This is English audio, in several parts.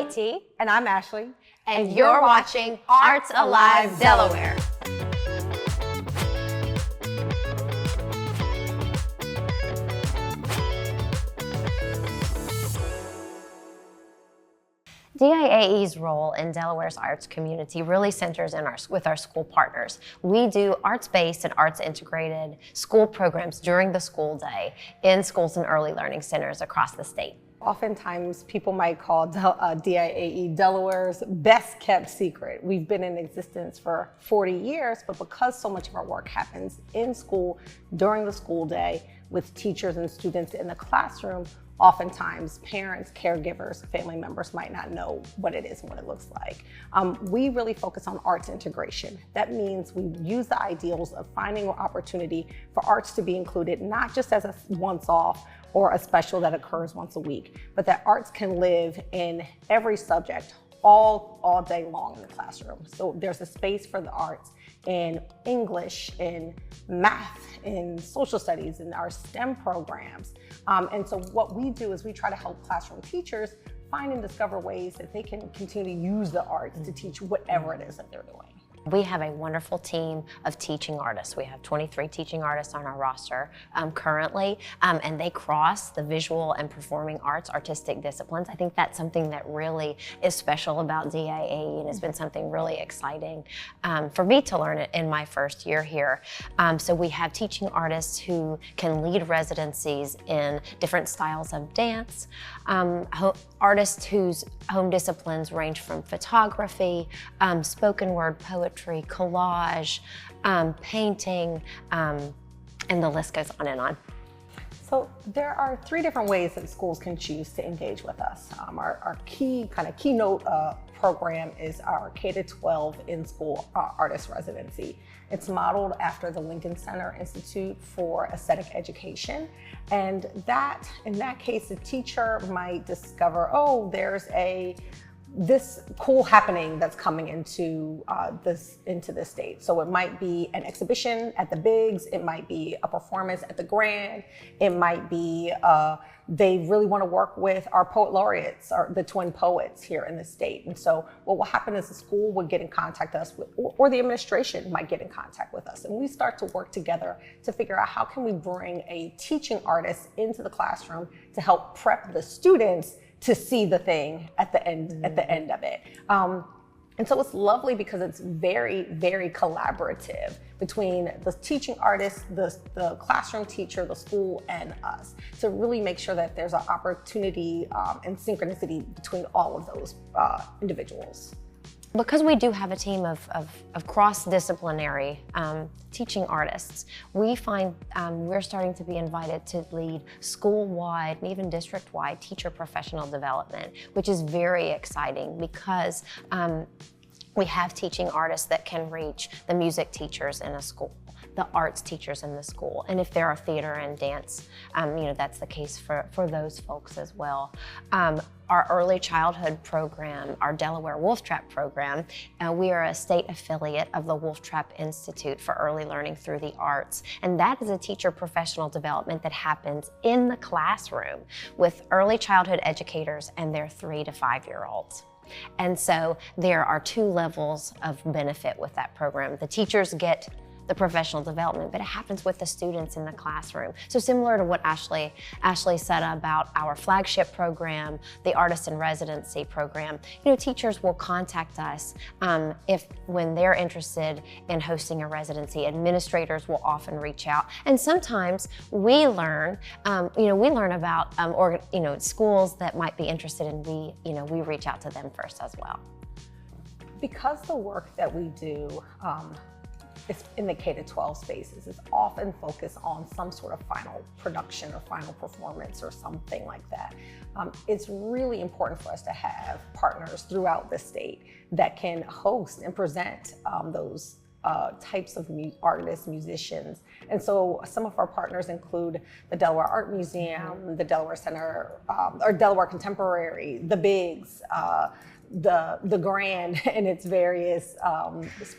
DT. And I'm Ashley. And you're watching Arts Alive Delaware. DIAE's role in Delaware's arts community really centers with our school partners. We do arts-based and arts-integrated school programs during the school day in schools and early learning centers across the state. Oftentimes, people might call DIAE Delaware's best kept secret. We've been in existence for 40 years, but because so much of our work happens in school during the school day with teachers and students in the classroom, oftentimes parents, caregivers, family members might not know what it is and what it looks like. We really focus on arts integration. That means we use the ideals of finding an opportunity for arts to be included, not just as a once-off or a special that occurs once a week, but that arts can live in every subject all day long in the classroom. So there's a space for the arts in English, in math, in social studies, in our STEM programs. And so what we do is we try to help classroom teachers find and discover ways that they can continue to use the arts to teach whatever it is that they're doing. We have a wonderful team of teaching artists. We have 23 teaching artists on our roster currently, and they cross the visual and performing arts, artistic disciplines. I think that's something that really is special about DIAE, and it's been something really exciting for me to learn it in my first year here. So we have teaching artists who can lead residencies in different styles of dance, artists whose home disciplines range from photography, spoken word poetry, collage, painting, and the list goes on and on. So there are 3 different ways that schools can choose to engage with us. Our keynote program is our K-12 in-school artist residency. It's modeled after the Lincoln Center Institute for Aesthetic Education. And in that case, the teacher might discover, oh, there's this cool happening that's coming into the state. So it might be an exhibition at the Bigs, it might be a performance at the Grand, it might be they really want to work with our poet laureates, or the twin poets here in the state. And so what will happen is the school would get in contact with us, or the administration might get in contact with us, and we start to work together to figure out how can we bring a teaching artist into the classroom to help prep the students to see the thing at the end of it. And so it's lovely because it's very, very collaborative between the teaching artist, the classroom teacher, the school, and us, to really make sure that there's an opportunity and synchronicity between all of those individuals. Because we do have a team of cross-disciplinary teaching artists, we find we're starting to be invited to lead school-wide and even district-wide teacher professional development, which is very exciting because we have teaching artists that can reach the music teachers in a school, the arts teachers in the school, and if there are theater and dance, that's the case for those folks as well. Our early childhood program, our Delaware Wolf Trap program, we are a state affiliate of the Wolf Trap Institute for Early Learning Through the Arts. And that is a teacher professional development that happens in the classroom with early childhood educators and their 3 to 5-year-olds. And so there are 2 levels of benefit with that program. The teachers get the professional development, but it happens with the students in the classroom. So similar to what Ashley said about our flagship program, the Artist in Residency program, teachers will contact us when they're interested in hosting a residency. Administrators will often reach out, and sometimes we learn, about schools that might be interested, and we reach out to them first as well. Because the work that we do it's in the K-12 spaces is often focused on some sort of final production or final performance or something like that. It's really important for us to have partners throughout the state that can host and present those types of artists, musicians. And so some of our partners include the Delaware Art Museum, the Delaware Center, or Delaware Contemporary, the Bigs, the Grand and its various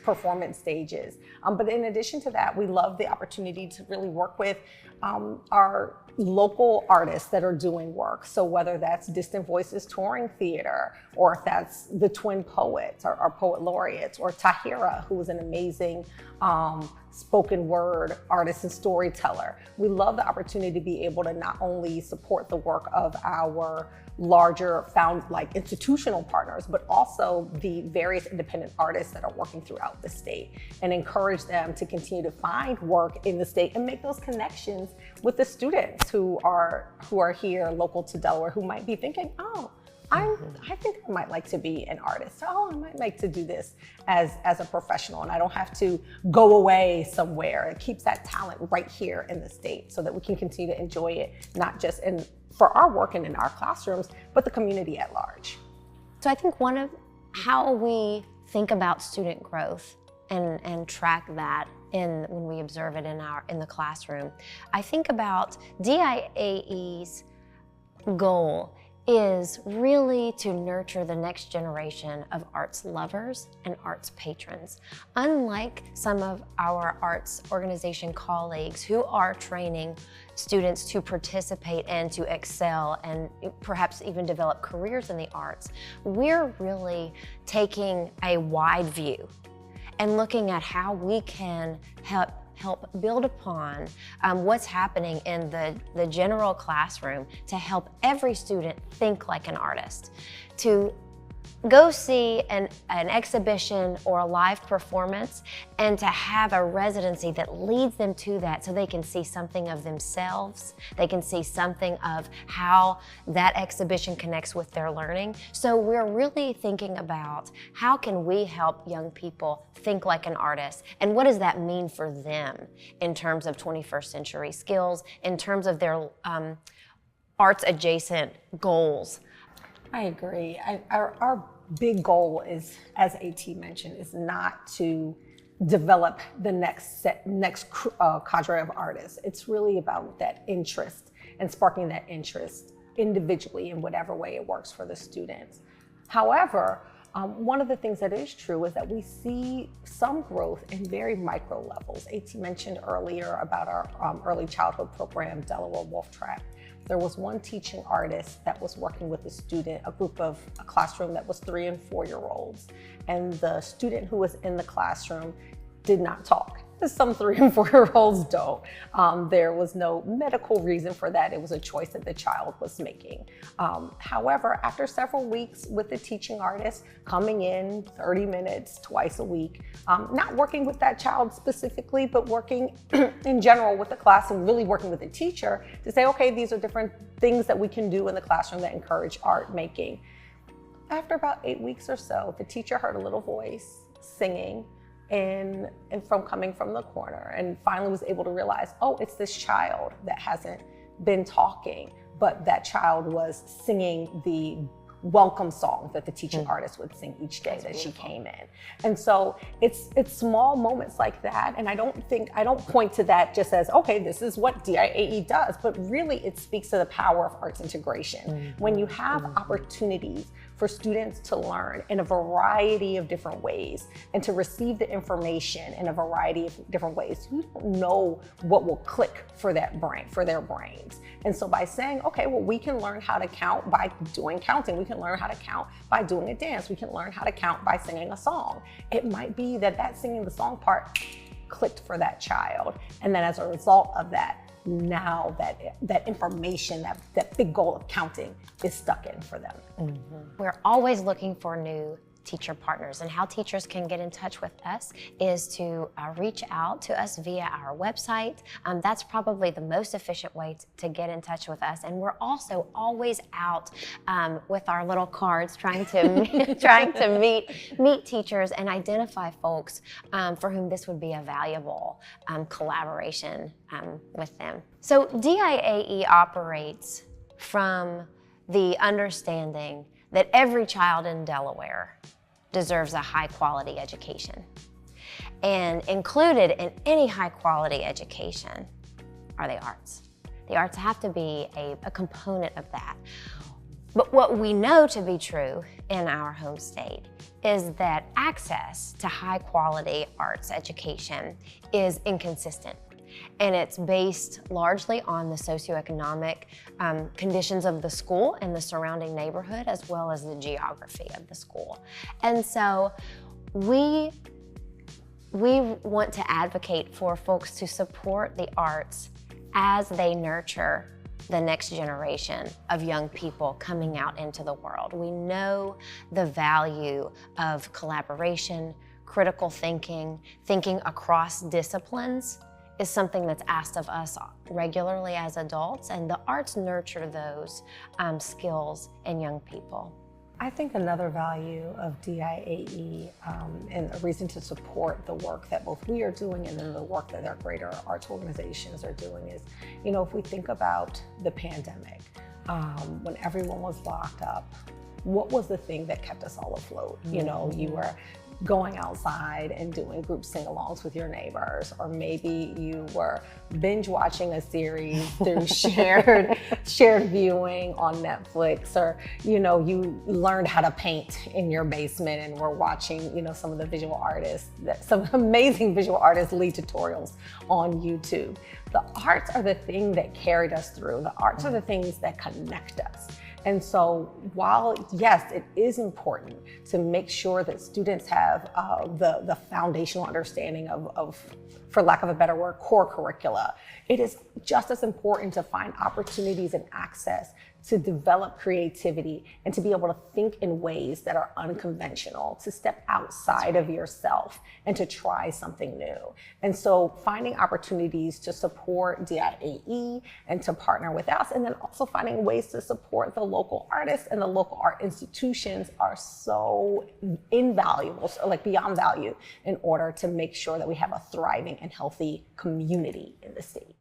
performance stages. But in addition to that, we love the opportunity to really work with our local artists that are doing work. So whether that's Distant Voices Touring Theater, or if that's the Twin Poets, our poet laureates, or Tahira, who is an amazing spoken word artist and storyteller. We love the opportunity to be able to not only support the work of our larger institutional partners, but also the various independent artists that are working throughout the state, and encourage them to continue to find work in the state and make those connections with the students who are here local to Delaware, who might be thinking, oh, I think I might like to be an artist. Oh, I might like to do this as a professional, and I don't have to go away somewhere. It keeps that talent right here in the state so that we can continue to enjoy it, not just for our work and in our classrooms, but the community at large. So I think one of how we think about student growth and track that when we observe it in the classroom, I think about DIAE's goal is really to nurture the next generation of arts lovers and arts patrons. Unlike some of our arts organization colleagues who are training students to participate and to excel and perhaps even develop careers in the arts, we're really taking a wide view and looking at how we can help build upon what's happening in the general classroom to help every student think like an artist. To go see an exhibition or a live performance and to have a residency that leads them to that, so they can see something of themselves, they can see something of how that exhibition connects with their learning. So we're really thinking about how can we help young people think like an artist, and what does that mean for them in terms of 21st century skills, in terms of their arts adjacent goals. I agree. Our big goal is, as AT mentioned, is not to develop the next cadre of artists. It's really about that interest and sparking that interest individually in whatever way it works for the students. However, one of the things that is true is that we see some growth in very micro levels. AT mentioned earlier about our early childhood program, Delaware Wolf Trap. There was one teaching artist that was working with a classroom that was 3- and 4-year-olds. And the student who was in the classroom did not talk, as some 3- and 4-year-olds don't. There was no medical reason for that. It was a choice that the child was making. However, after several weeks with the teaching artist coming in 30 minutes twice a week, not working with that child specifically, but working in general with the class and really working with the teacher to say, okay, these are different things that we can do in the classroom that encourage art making. After about 8 weeks or so, the teacher heard a little voice singing and coming from the corner, and finally was able to realize, oh, it's this child that hasn't been talking, but that child was singing the welcome song that the teaching artist would sing each day that she came in. And so it's small moments like that, and I don't point to that just as, okay, this is what DIAE does, but really it speaks to the power of arts integration. When you have opportunities for students to learn in a variety of different ways and to receive the information in a variety of different ways, you don't know what will click for their brains. And so by saying, okay, well, we can learn how to count by doing counting. We can learn how to count by doing a dance. We can learn how to count by singing a song. It might be that singing the song part clicked for that child. And then as a result of that, now that information, that big goal of counting is stuck in for them. We're always looking for new teacher partners, and how teachers can get in touch with us is to reach out to us via our website. That's probably the most efficient way to get in touch with us. And we're also always out with our little cards trying to meet teachers and identify folks for whom this would be a valuable collaboration with them. So DIAE operates from the understanding that every child in Delaware deserves a high-quality education. And included in any high-quality education are the arts. The arts have to be a component of that. But what we know to be true in our home state is that access to high-quality arts education is inconsistent. And it's based largely on the socioeconomic conditions of the school and the surrounding neighborhood, as well as the geography of the school. And so we want to advocate for folks to support the arts as they nurture the next generation of young people coming out into the world. We know the value of collaboration, critical thinking, thinking across disciplines is something that's asked of us regularly as adults, and the arts nurture those skills in young people. I think another value of DIAE and a reason to support the work that both we are doing and then the work that our greater arts organizations are doing is, you know, if we think about the pandemic, when everyone was locked up, what was the thing that kept us all afloat? You know, you were going outside and doing group sing-alongs with your neighbors, or maybe you were binge watching a series through shared viewing on Netflix, or you know, you learned how to paint in your basement and were watching, you know, some of the visual artists, some amazing visual artists lead tutorials on YouTube. The arts are the thing that carried us through. The arts are the things that connect us. And so while, yes, it is important to make sure that students have the foundational understanding of, for lack of a better word, core curricula, it is just as important to find opportunities and access to develop creativity and to be able to think in ways that are unconventional, to step outside of yourself and to try something new. And so finding opportunities to support DIAE and to partner with us, and then also finding ways to support the local artists and the local art institutions are so invaluable, so like beyond value, in order to make sure that we have a thriving and healthy community in the state.